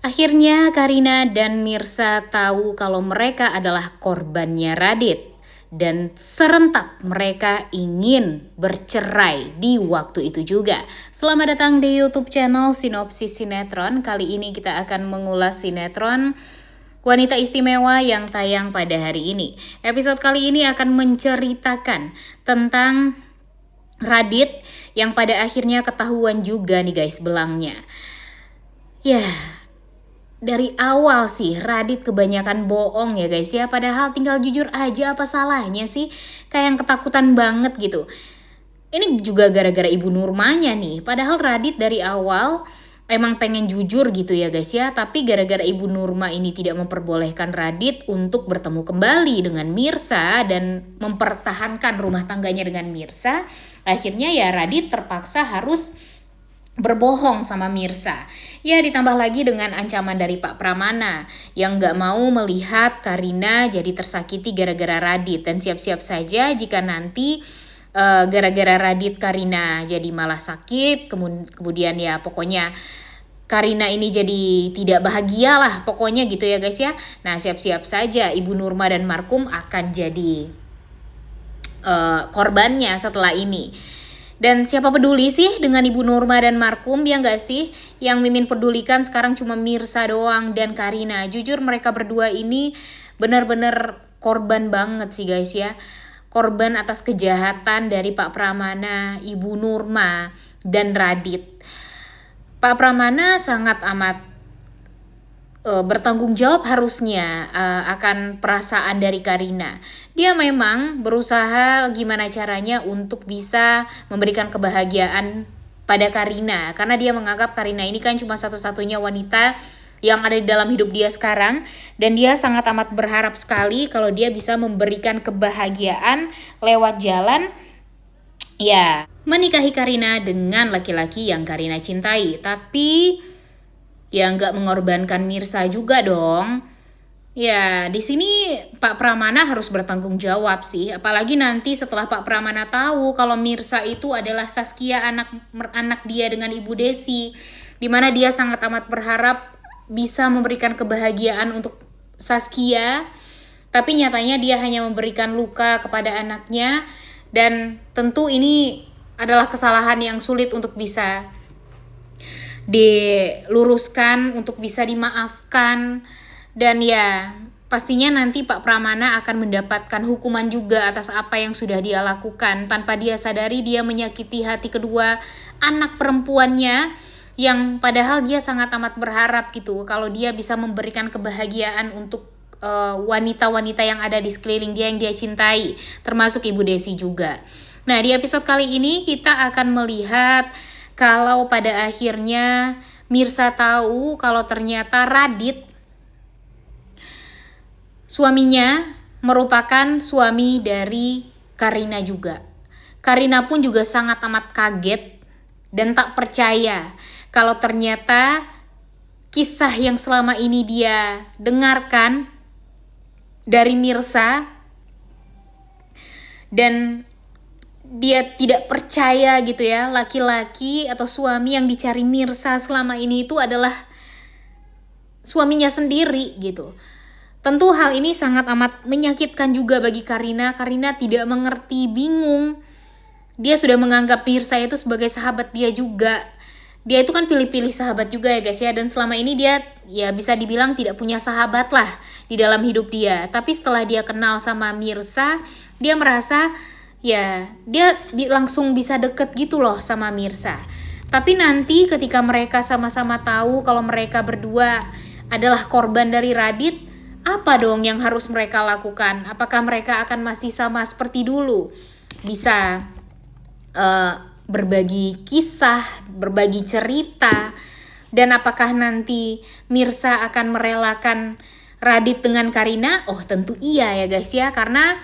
Akhirnya Karina dan Mirsa tahu kalau mereka adalah korbannya Radit. Dan serentak mereka ingin bercerai di waktu itu juga. Selamat datang di YouTube channel Sinopsis Sinetron. Kali ini kita akan mengulas sinetron Wanita Istimewa yang tayang pada hari ini. Episode kali ini akan menceritakan tentang Radit yang pada akhirnya ketahuan juga nih guys belangnya. Ya, dari awal sih Radit kebanyakan bohong ya guys ya. Padahal tinggal jujur aja, apa salahnya sih? Kayak yang ketakutan banget gitu. Ini juga gara-gara Ibu Nurmanya nih. Padahal Radit dari awal emang pengen jujur gitu ya guys ya. Tapi gara-gara Ibu Nurma ini tidak memperbolehkan Radit untuk bertemu kembali dengan Mirsa dan mempertahankan rumah tangganya dengan Mirsa, akhirnya ya Radit terpaksa harus berbohong sama Mirsa. Ya ditambah lagi dengan ancaman dari Pak Pramana yang gak mau melihat Karina jadi tersakiti gara-gara Radit. Dan siap-siap saja jika nanti gara-gara Radit Karina jadi malah sakit. Kemudian ya pokoknya Karina ini jadi tidak bahagia lah pokoknya gitu ya guys ya. Nah siap-siap saja Ibu Nurma dan Markum akan jadi korbannya setelah ini. Dan siapa peduli sih dengan Ibu Nurma dan Markum, ya nggak sih? Yang Mimin pedulikan sekarang cuma Mirsa doang dan Karina. Jujur mereka berdua ini benar-benar korban banget sih guys ya. Korban atas kejahatan dari Pak Pramana, Ibu Nurma, dan Radit. Pak Pramana sangat amat bertanggung jawab harusnya akan perasaan dari Karina. Dia memang berusaha gimana caranya untuk bisa memberikan kebahagiaan pada Karina, karena dia menganggap Karina ini kan cuma satu-satunya wanita yang ada di dalam hidup dia sekarang, dan dia sangat amat berharap sekali kalau dia bisa memberikan kebahagiaan lewat jalan ya menikahi Karina dengan laki-laki yang Karina cintai. Tapi ya nggak mengorbankan Mirsa juga dong. Ya di sini Pak Pramana harus bertanggung jawab sih. Apalagi nanti setelah Pak Pramana tahu kalau Mirsa itu adalah Saskia, anak dia dengan Ibu Desi, dimana dia sangat amat berharap bisa memberikan kebahagiaan untuk Saskia, tapi nyatanya dia hanya memberikan luka kepada anaknya. Dan tentu ini adalah kesalahan yang sulit untuk bisa diluruskan, untuk bisa dimaafkan. Dan ya pastinya nanti Pak Pramana akan mendapatkan hukuman juga atas apa yang sudah dia lakukan. Tanpa dia sadari dia menyakiti hati kedua anak perempuannya, yang padahal dia sangat amat berharap gitu kalau dia bisa memberikan kebahagiaan untuk wanita-wanita yang ada di sekeliling dia yang dia cintai, termasuk Ibu Desi juga. Nah di episode kali ini kita akan melihat kalau pada akhirnya Mirsa tahu kalau ternyata Radit suaminya merupakan suami dari Karina juga. Karina pun juga sangat amat kaget dan tak percaya kalau ternyata kisah yang selama ini dia dengarkan dari Mirsa, dan dia tidak percaya gitu ya, laki-laki atau suami yang dicari Mirsa selama ini itu adalah suaminya sendiri gitu. Tentu hal ini sangat amat menyakitkan juga bagi Karina. Karina tidak mengerti, bingung. Dia sudah menganggap Mirsa itu sebagai sahabat dia juga. Dia itu kan pilih-pilih sahabat juga ya guys ya. Dan selama ini dia ya bisa dibilang tidak punya sahabat lah di dalam hidup dia. Tapi setelah dia kenal sama Mirsa, dia merasa ya dia langsung bisa deket gitu loh sama Mirsa. Tapi nanti ketika mereka sama-sama tahu kalau mereka berdua adalah korban dari Radit, apa dong yang harus mereka lakukan? Apakah mereka akan masih sama seperti dulu? Bisa berbagi kisah, berbagi cerita, dan apakah nanti Mirsa akan merelakan Radit dengan Karina? Oh tentu iya ya guys ya, karena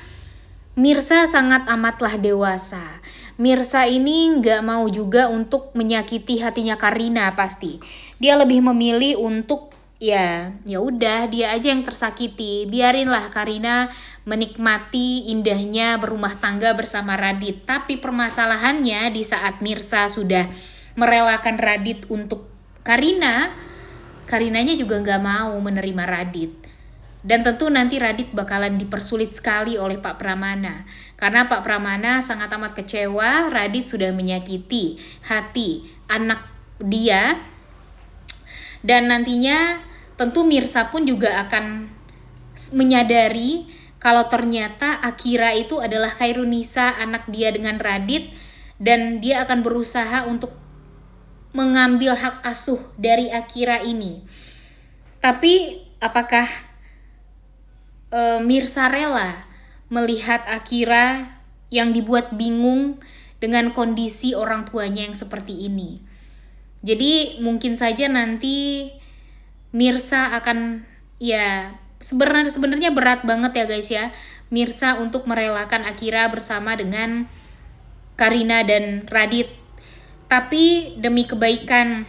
Mirsa sangat amatlah dewasa. Mirsa ini nggak mau juga untuk menyakiti hatinya Karina pasti. Dia lebih memilih untuk ya udah dia aja yang tersakiti. Biarinlah Karina menikmati indahnya berumah tangga bersama Radit. Tapi permasalahannya di saat Mirsa sudah merelakan Radit untuk Karina, Karinanya juga nggak mau menerima Radit. Dan tentu nanti Radit bakalan dipersulit sekali oleh Pak Pramana. Karena Pak Pramana sangat amat kecewa Radit sudah menyakiti hati anak dia. Dan nantinya tentu Mirsa pun juga akan menyadari kalau ternyata Akira itu adalah Khairunisa, anak dia dengan Radit. Dan dia akan berusaha untuk mengambil hak asuh dari Akira ini. Tapi apakah Mirsa rela melihat Akira yang dibuat bingung dengan kondisi orang tuanya yang seperti ini? Jadi mungkin saja nanti Mirsa akan, ya sebenarnya berat banget ya guys ya, Mirsa untuk merelakan Akira bersama dengan Karina dan Radit. Tapi demi kebaikan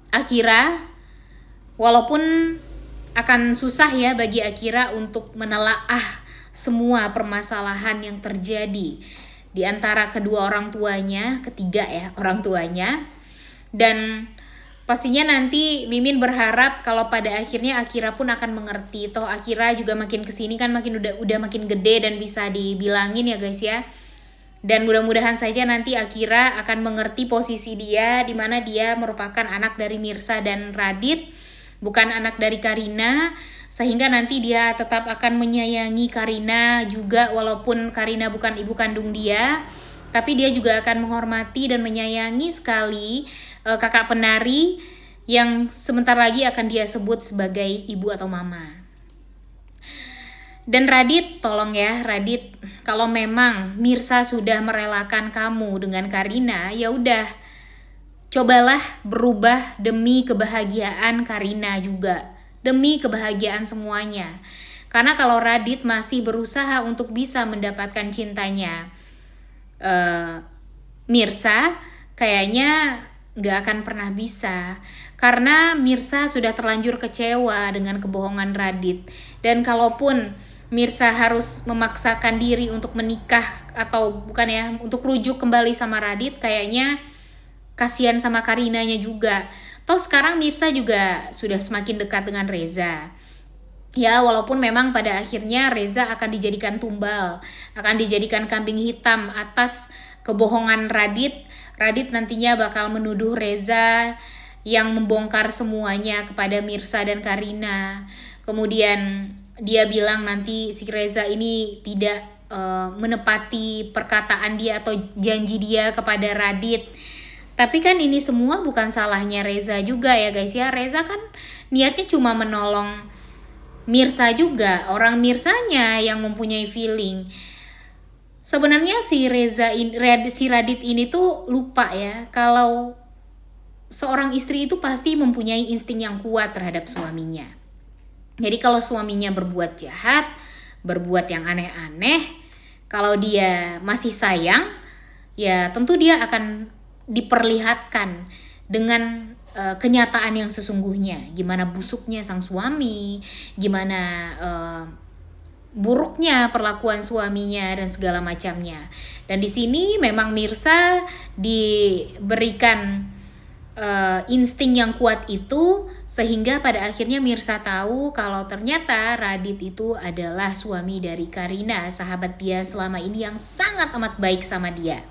Akira, walaupun akan susah ya bagi Akira untuk menelaah semua permasalahan yang terjadi di antara kedua orang tuanya, ketiga ya orang tuanya. Dan pastinya nanti Mimin berharap kalau pada akhirnya Akira pun akan mengerti. Toh Akira juga makin kesini kan makin udah makin gede dan bisa dibilangin ya guys ya. Dan mudah-mudahan saja nanti Akira akan mengerti posisi dia, di mana dia merupakan anak dari Mirsa dan Radit, bukan anak dari Karina, sehingga nanti dia tetap akan menyayangi Karina juga walaupun Karina bukan ibu kandung dia, tapi dia juga akan menghormati dan menyayangi sekali kakak penari yang sebentar lagi akan dia sebut sebagai ibu atau mama. Dan Radit, tolong ya Radit, kalau memang Mirsa sudah merelakan kamu dengan Karina, ya udah cobalah berubah demi kebahagiaan Karina juga, demi kebahagiaan semuanya. Karena kalau Radit masih berusaha untuk bisa mendapatkan cintanya Mirsa, kayaknya gak akan pernah bisa. Karena Mirsa sudah terlanjur kecewa dengan kebohongan Radit. Dan kalaupun Mirsa harus memaksakan diri untuk menikah atau bukan ya, untuk rujuk kembali sama Radit, kayaknya kasihan sama Karinanya juga. Toh sekarang Mirsa juga sudah semakin dekat dengan Reza. Ya walaupun memang pada akhirnya Reza akan dijadikan tumbal, akan dijadikan kambing hitam atas kebohongan Radit. Radit nantinya bakal menuduh Reza yang membongkar semuanya kepada Mirsa dan Karina. Kemudian dia bilang nanti si Reza ini tidak menepati perkataan dia atau janji dia kepada Radit. Tapi kan ini semua bukan salahnya Reza juga ya guys ya. Reza kan niatnya cuma menolong Mirsa juga, orang Mirsanya yang mempunyai feeling. Sebenarnya si Radit ini tuh lupa ya kalau seorang istri itu pasti mempunyai insting yang kuat terhadap suaminya. Jadi kalau suaminya berbuat jahat, berbuat yang aneh-aneh, kalau dia masih sayang, ya tentu dia akan diperlihatkan dengan kenyataan yang sesungguhnya. Gimana busuknya sang suami, gimana buruknya perlakuan suaminya dan segala macamnya. Dan di sini memang Mirsa diberikan insting yang kuat itu, sehingga pada akhirnya Mirsa tahu kalau ternyata Radit itu adalah suami dari Karina, sahabat dia selama ini yang sangat amat baik sama dia.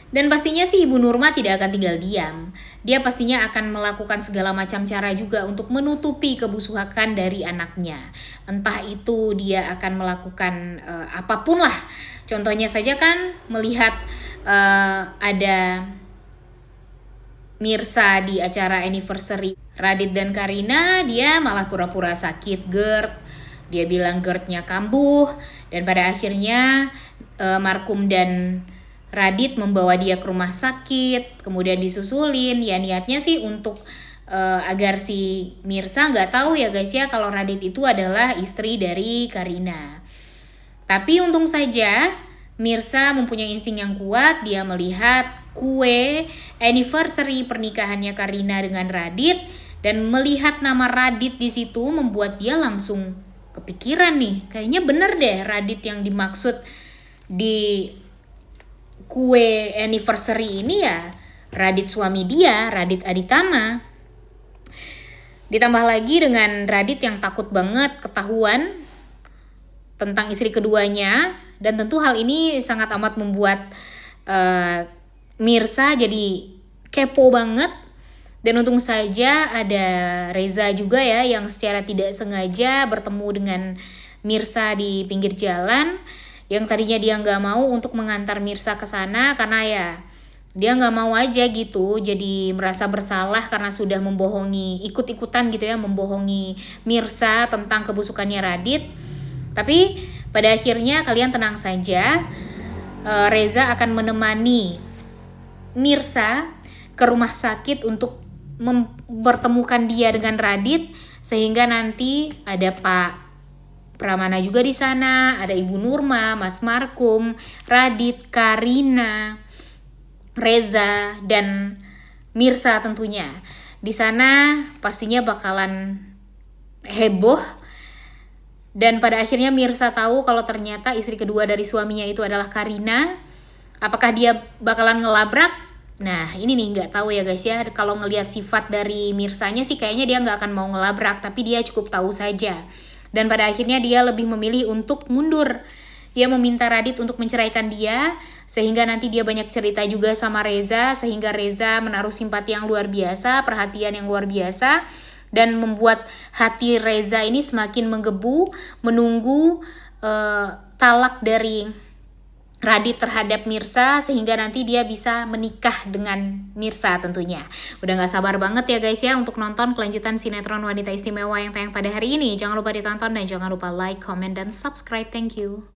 Dan pastinya sih Ibu Nurma tidak akan tinggal diam. Dia pastinya akan melakukan segala macam cara juga untuk menutupi kebusukan dari anaknya. Entah itu dia akan melakukan apapun lah. Contohnya saja kan melihat ada Mirsa di acara anniversary Radit dan Karina, dia malah pura-pura sakit GERD. Dia bilang GERD-nya kambuh, dan pada akhirnya Markum dan Radit membawa dia ke rumah sakit, kemudian disusulin. Ya niatnya sih untuk agar si Mirsa nggak tahu ya guys ya kalau Radit itu adalah istri dari Karina. Tapi untung saja Mirsa mempunyai insting yang kuat. Dia melihat kue anniversary pernikahannya Karina dengan Radit dan melihat nama Radit di situ membuat dia langsung kepikiran nih, kayaknya bener deh Radit yang dimaksud di kue anniversary ini ya Radit suami dia, Radit Aditama. Ditambah lagi dengan Radit yang takut banget ketahuan tentang istri keduanya, dan tentu hal ini sangat amat membuat Mirsa jadi kepo banget. Dan untung saja ada Reza juga ya, yang secara tidak sengaja bertemu dengan Mirsa di pinggir jalan, yang tadinya dia nggak mau untuk mengantar Mirsa ke sana karena ya dia nggak mau aja gitu, jadi merasa bersalah karena sudah membohongi, ikut-ikutan gitu ya, membohongi Mirsa tentang kebusukannya Radit. Tapi pada akhirnya kalian tenang saja, Reza akan menemani Mirsa ke rumah sakit untuk mempertemukan dia dengan Radit, sehingga nanti ada Pak Pramana juga di sana, ada Ibu Nurma, Mas Markum, Radit, Karina, Reza, dan Mirsa tentunya. Di sana pastinya bakalan heboh. Dan pada akhirnya Mirsa tahu kalau ternyata istri kedua dari suaminya itu adalah Karina. Apakah dia bakalan ngelabrak? Nah ini nih nggak tahu ya guys ya. Kalau ngelihat sifat dari Mirsanya sih kayaknya dia nggak akan mau ngelabrak, tapi dia cukup tahu saja. Dan pada akhirnya dia lebih memilih untuk mundur. Dia meminta Radit untuk menceraikan dia, sehingga nanti dia banyak cerita juga sama Reza, sehingga Reza menaruh simpati yang luar biasa, perhatian yang luar biasa, dan membuat hati Reza ini semakin menggebu menunggu talak dari Radit terhadap Mirsa, sehingga nanti dia bisa menikah dengan Mirsa tentunya. Udah gak sabar banget ya guys ya untuk nonton kelanjutan sinetron Wanita Istimewa yang tayang pada hari ini. Jangan lupa ditonton dan jangan lupa like, comment, dan subscribe. Thank you.